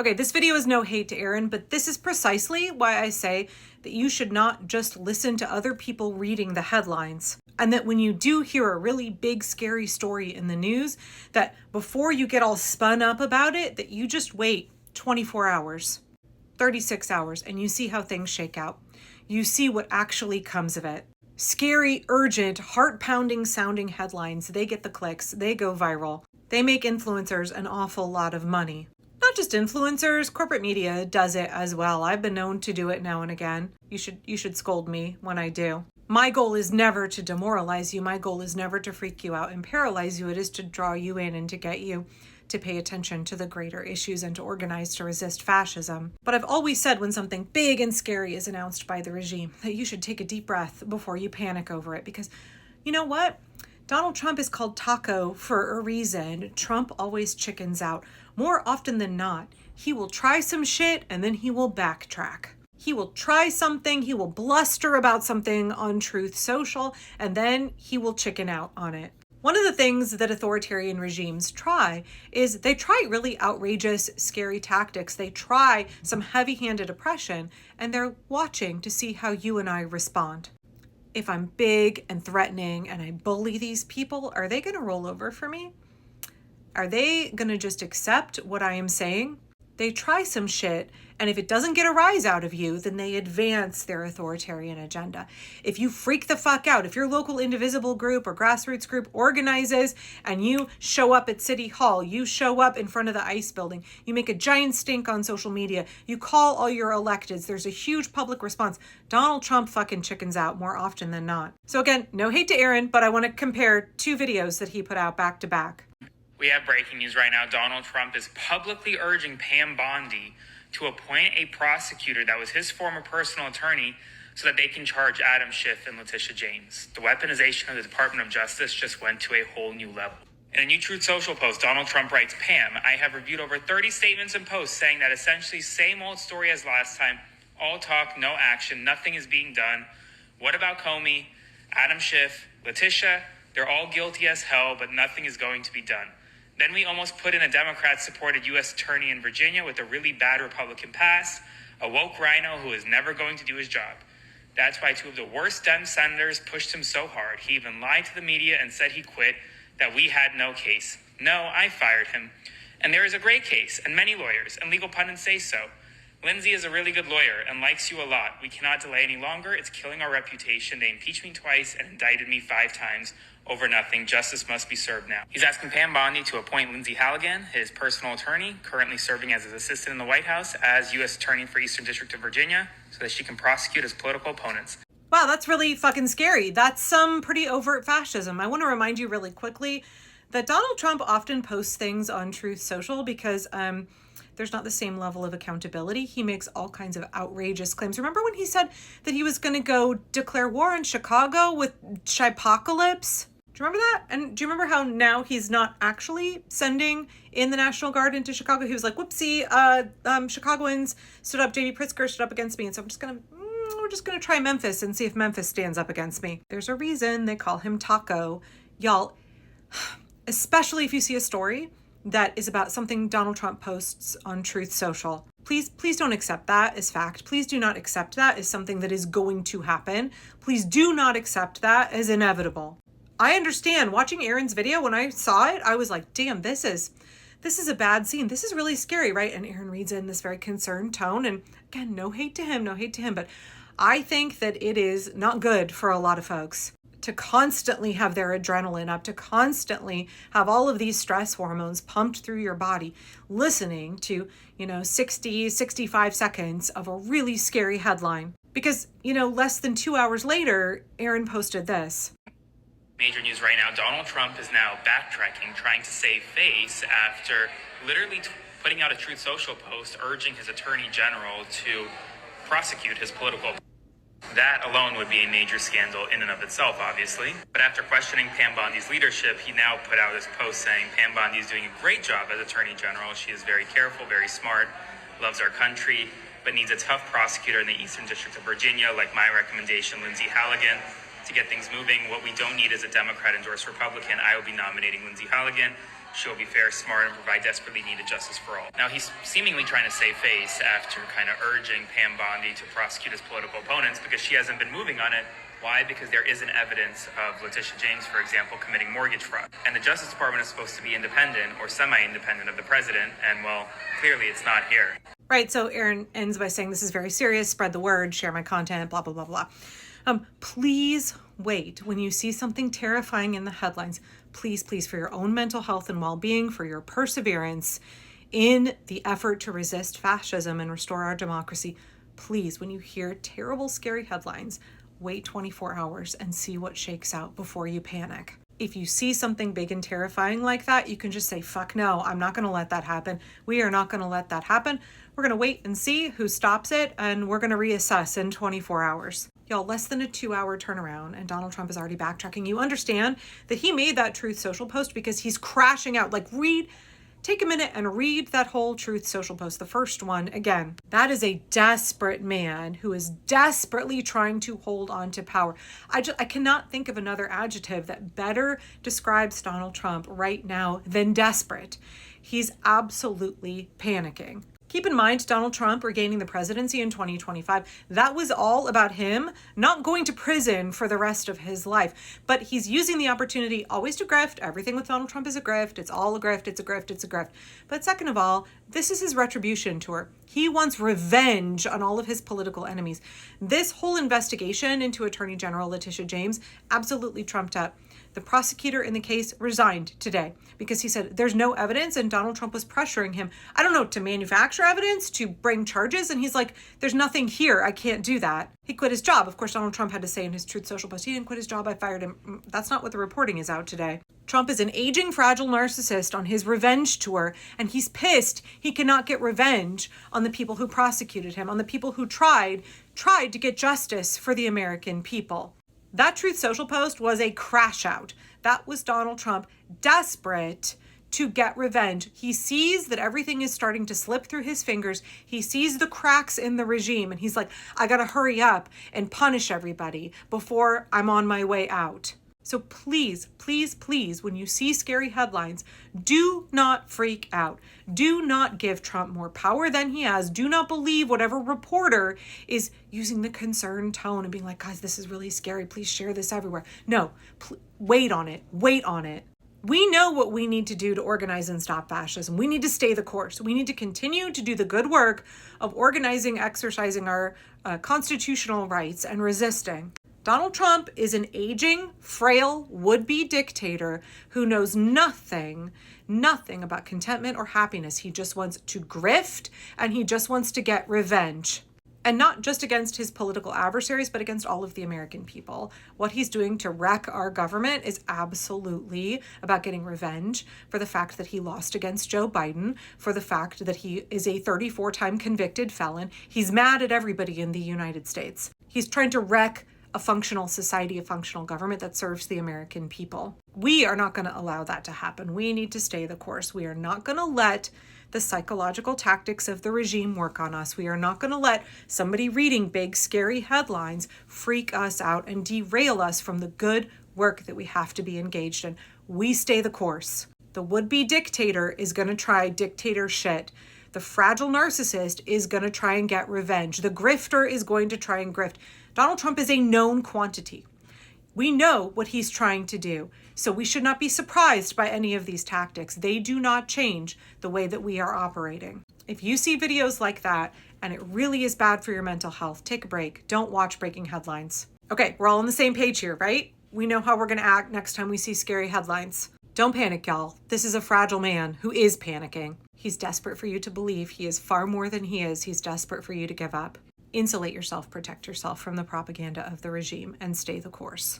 Okay, this video is no hate to Aaron, but this is precisely why I say that you should not just listen to other people reading the headlines. And that when you do hear a really big, scary story in the news, that before you get all spun up about it, that you just wait 24 hours, 36 hours, and you see how things shake out. You see what actually comes of it. Scary, urgent, heart-pounding sounding headlines, they get the clicks, they go viral. They make influencers an awful lot of money. Not just influencers, corporate media does it as well. I've been known to do it now and again. You should scold me when I do. My goal is never to demoralize you. My goal is never to freak you out and paralyze you. It is to draw you in and to get you to pay attention to the greater issues and to organize to resist fascism. But I've always said when something big and scary is announced by the regime that you should take a deep breath before you panic over it, because you know what? Donald Trump is called Taco for a reason. Trump always chickens out. More often than not, he will try some shit and then he will backtrack. He will try something, he will bluster about something on Truth Social, and then he will chicken out on it. One of the things that authoritarian regimes try is they try really outrageous, scary tactics. They try some heavy-handed oppression, and they're watching to see how you and I respond. If I'm big and threatening and I bully these people, are they going to roll over for me? Are they going to just accept what I am saying? They try some shit, and if it doesn't get a rise out of you, then they advance their authoritarian agenda. If you freak the fuck out, if your local indivisible group or grassroots group organizes and you show up at City Hall, you show up in front of the ICE building, you make a giant stink on social media, you call all your electeds, there's a huge public response. Donald Trump fucking chickens out more often than not. So again, no hate to Aaron, but I want to compare two videos that he put out back to back. We have breaking news right now. Donald Trump is publicly urging Pam Bondi to appoint a prosecutor that was his former personal attorney so that they can charge Adam Schiff and Letitia James. The weaponization of the Department of Justice just went to a whole new level. In a new Truth Social post, Donald Trump writes, Pam, I have reviewed over 30 statements and posts saying that essentially same old story as last time. All talk, no action, nothing is being done. What about Comey, Adam Schiff, Letitia? They're all guilty as hell, but nothing is going to be done. Then we almost put in a Democrat-supported U.S. attorney in Virginia with a really bad Republican past, a woke rhino who is never going to do his job. That's why two of the worst Dem senators pushed him so hard. He even lied to the media and said he quit, that we had no case. No, I fired him. And there is a great case, and many lawyers, and legal pundits say so. Lindsay is a really good lawyer and likes you a lot. We cannot delay any longer. It's killing our reputation. They impeached me twice and indicted me 5 times over nothing. Justice must be served now. He's asking Pam Bondi to appoint Lindsay Halligan, his personal attorney, currently serving as his assistant in the White House, as U.S. Attorney for Eastern District of Virginia, so that she can prosecute his political opponents. Wow, that's really fucking scary. That's some pretty overt fascism. I want to remind you really quickly that Donald Trump often posts things on Truth Social because there's not the same level of accountability. He makes all kinds of outrageous claims. Remember when he said that he was going to go declare war on Chicago with Chipocalypse? Do you remember that? And do you remember how now he's not actually sending in the National Guard into Chicago? He was like, whoopsie, Chicagoans stood up, J.B. Pritzker stood up against me. And so we're just going to try Memphis and see if Memphis stands up against me. There's a reason they call him Taco. Y'all, especially if you see a story that is about something Donald Trump posts on Truth Social, please don't accept that as fact. Please do not accept that as something that is going to happen. Please do not accept that as inevitable. I understand watching Aaron's video, when I saw it, I was like, damn, this is a bad scene. This is really scary, right? And Aaron reads it in this very concerned tone. And again, no hate to him. But I think that it is not good for a lot of folks to constantly have their adrenaline up, to constantly have all of these stress hormones pumped through your body, listening to, 60, 65 seconds of a really scary headline. Because, less than 2 hours later, Aaron posted this. Major news right now, Donald Trump is now backtracking, trying to save face after literally putting out a Truth Social post urging his attorney general to prosecute his political. That alone would be a major scandal in and of itself, obviously. But after questioning Pam Bondi's leadership, he now put out this post saying Pam Bondi is doing a great job as attorney general. She is very careful, very smart, loves our country, but needs a tough prosecutor in the Eastern District of Virginia, like my recommendation, Lindsay Halligan, to get things moving. What we don't need is a Democrat-endorsed Republican. I will be nominating Lindsay Halligan. she'll be fair, smart, and provide desperately needed justice for all. Now, he's seemingly trying to save face after kind of urging Pam Bondi to prosecute his political opponents because she hasn't been moving on it. Why? Because there isn't evidence of Letitia James, for example, committing mortgage fraud. And the Justice Department is supposed to be independent or semi-independent of the president, and well, clearly it's not here. Right, so Aaron ends by saying, this is very serious, spread the word, share my content, blah, blah, blah, blah. Please wait. When you see something terrifying in the headlines, please, for your own mental health and well-being, for your perseverance in the effort to resist fascism and restore our democracy, please, when you hear terrible, scary headlines, wait 24 hours and see what shakes out before you panic. If you see something big and terrifying like that, you can just say, fuck no, I'm not going to let that happen. We are not going to let that happen. We're going to wait and see who stops it, and we're going to reassess in 24 hours. Y'all, less than a 2-hour turnaround, and Donald Trump is already backtracking. You understand that he made that Truth Social post because he's crashing out. Take a minute and read that whole Truth Social post, the first one again. That is a desperate man who is desperately trying to hold on to power. I cannot think of another adjective that better describes Donald Trump right now than desperate. He's absolutely panicking. Keep in mind, Donald Trump regaining the presidency in 2025, that was all about him not going to prison for the rest of his life. But he's using the opportunity always to grift. Everything with Donald Trump is a grift. It's all a grift. It's a grift. It's a grift. But second of all, this is his retribution tour. He wants revenge on all of his political enemies. This whole investigation into Attorney General Letitia James absolutely trumped up. The prosecutor in the case resigned today because he said there's no evidence, and Donald Trump was pressuring him, I don't know, to manufacture evidence, to bring charges. And he's like, there's nothing here. I can't do that. He quit his job. Of course, Donald Trump had to say in his Truth Social post, he didn't quit his job. I fired him. That's not what the reporting is out today. Trump is an aging, fragile narcissist on his revenge tour, and he's pissed he cannot get revenge on the people who prosecuted him, on the people who tried to get justice for the American people. That Truth Social post was a crash out. That was Donald Trump desperate to get revenge. He sees that everything is starting to slip through his fingers. He sees the cracks in the regime, and he's like, I gotta hurry up and punish everybody before I'm on my way out. So please, when you see scary headlines, do not freak out. Do not give Trump more power than he has. Do not believe whatever reporter is using the concerned tone and being like, guys, this is really scary. Please share this everywhere. No, wait on it. Wait on it. We know what we need to do to organize and stop fascism. We need to stay the course. We need to continue to do the good work of organizing, exercising our constitutional rights and resisting. Donald Trump is an aging, frail, would-be dictator who knows nothing about contentment or happiness. He just wants to grift, and he just wants to get revenge. And not just against his political adversaries, but against all of the American people. What he's doing to wreck our government is absolutely about getting revenge for the fact that he lost against Joe Biden, for the fact that he is a 34-time convicted felon. He's mad at everybody in the United States. He's trying to wreck a functional society, a functional government that serves the American people. We are not going to allow that to happen. We need to stay the course. We are not going to let the psychological tactics of the regime work on us. We are not going to let somebody reading big, scary headlines freak us out and derail us from the good work that we have to be engaged in. We stay the course. The would-be dictator is going to try dictator shit. The fragile narcissist is going to try and get revenge. The grifter is going to try and grift. Donald Trump is a known quantity. We know what he's trying to do, so we should not be surprised by any of these tactics. They do not change the way that we are operating. If you see videos like that and it really is bad for your mental health, take a break. Don't watch breaking headlines. Okay, we're all on the same page here, right? We know how we're going to act next time we see scary headlines. Don't panic, y'all. This is a fragile man who is panicking. He's desperate for you to believe he is far more than he is. He's desperate for you to give up. Insulate yourself, protect yourself from the propaganda of the regime, and stay the course.